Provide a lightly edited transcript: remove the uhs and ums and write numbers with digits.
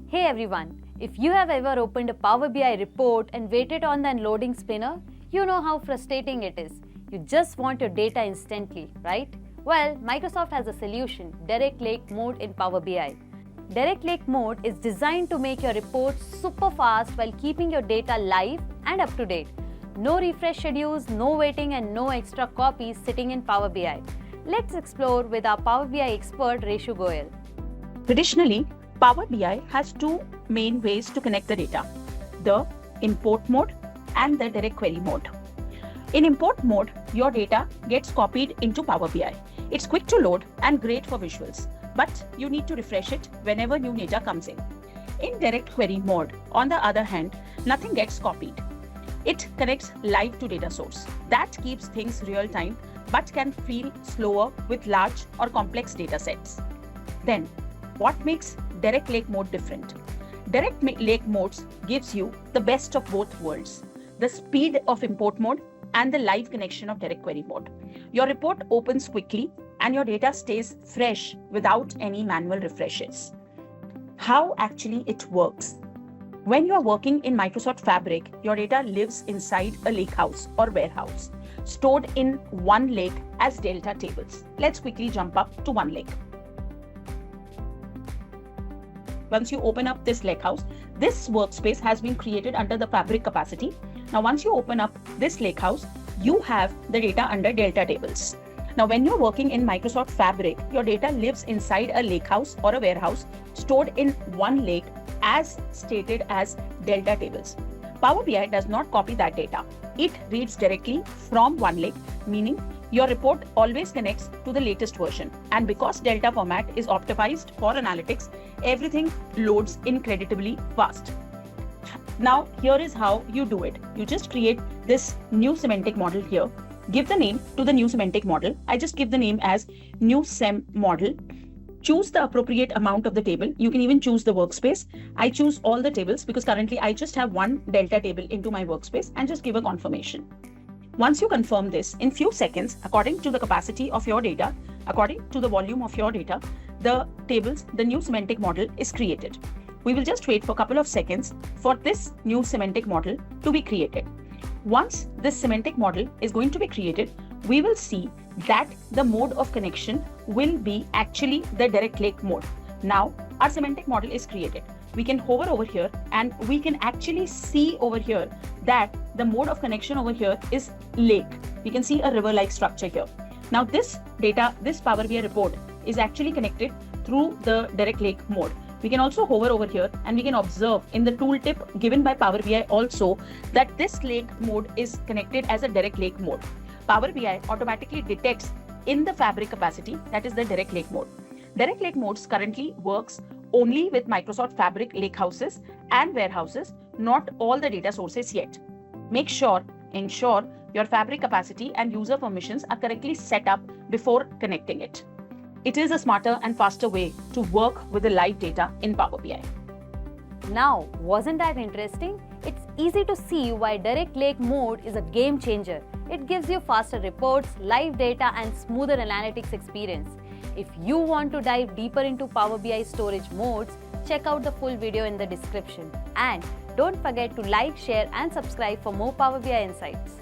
Hey everyone, if you have ever opened a Power BI report and waited on the unloading spinner, you know how frustrating it is. You just want your data instantly, right? Well, Microsoft has a solution, Direct Lake Mode in Power BI. Direct Lake Mode is designed to make your reports super fast while keeping your data live and up to date. No refresh schedules, no waiting and no extra copies sitting in Power BI. Let's explore with our Power BI expert Reshu Goyal. Traditionally, Power BI has two main ways to connect the data, the import mode and the direct query mode. In import mode, your data gets copied into Power BI. It's quick to load and great for visuals, but you need to refresh it whenever new data comes in. In direct query mode, on the other hand, nothing gets copied. It connects live to data source. That keeps things real time, but can feel slower with large or complex data sets. Then, what makes Direct Lake Mode different? Direct Lake Modes gives you the best of both worlds, the speed of import mode and the live connection of direct query mode. Your report opens quickly and your data stays fresh without any manual refreshes. How actually it works? When you are working in Microsoft Fabric, your data lives inside a lakehouse or warehouse, stored in one lake as delta tables. Let's quickly jump up to one lake. Once you open up this lakehouse, this workspace has been created under the Fabric capacity. Now, once you open up this lakehouse, you have the data under delta tables. Now, when you're working in Microsoft Fabric, your data lives inside a lakehouse or a warehouse stored in one lake as stated as delta tables. Power BI does not copy that data. It reads directly from one lake, meaning your report always connects to the latest version. And because delta format is optimized for analytics, everything loads incredibly fast. Now, here is how you do it. You just create this new semantic model here. Give the name to the new semantic model. I just give the name as new sem model. Choose the appropriate amount of the table. You can even choose the workspace. I choose all the tables because currently I just have one delta table into my workspace and just give a confirmation. Once you confirm this, in few seconds, according to the capacity of your data, according to the volume of your data, the tables, the new semantic model is created. We will just wait for a couple of seconds for this new semantic model to be created. Once this semantic model is going to be created, we will see that the mode of connection will be actually the direct lake mode. Now, our semantic model is created. We can hover over here and we can actually see over here that the mode of connection over here is lake. We can see a river-like structure here. Now, this data, this Power BI report is actually connected through the direct lake mode. We can also hover over here and we can observe in the tooltip given by Power BI also that this lake mode is connected as a direct lake mode. Power BI automatically detects in the Fabric capacity, that is the direct lake mode. Direct lake modes currently works only with Microsoft Fabric lakehouses and warehouses, not all the data sources yet. Ensure your Fabric capacity and user permissions are correctly set up before connecting it. It is a smarter and faster way to work with the live data in Power BI. Now, wasn't that interesting? It's easy to see why Direct Lake Mode is a game changer. It gives you faster reports, live data and smoother analytics experience. If you want to dive deeper into Power BI storage modes, check out the full video in the description. And don't forget to like, share and subscribe for more Power BI insights.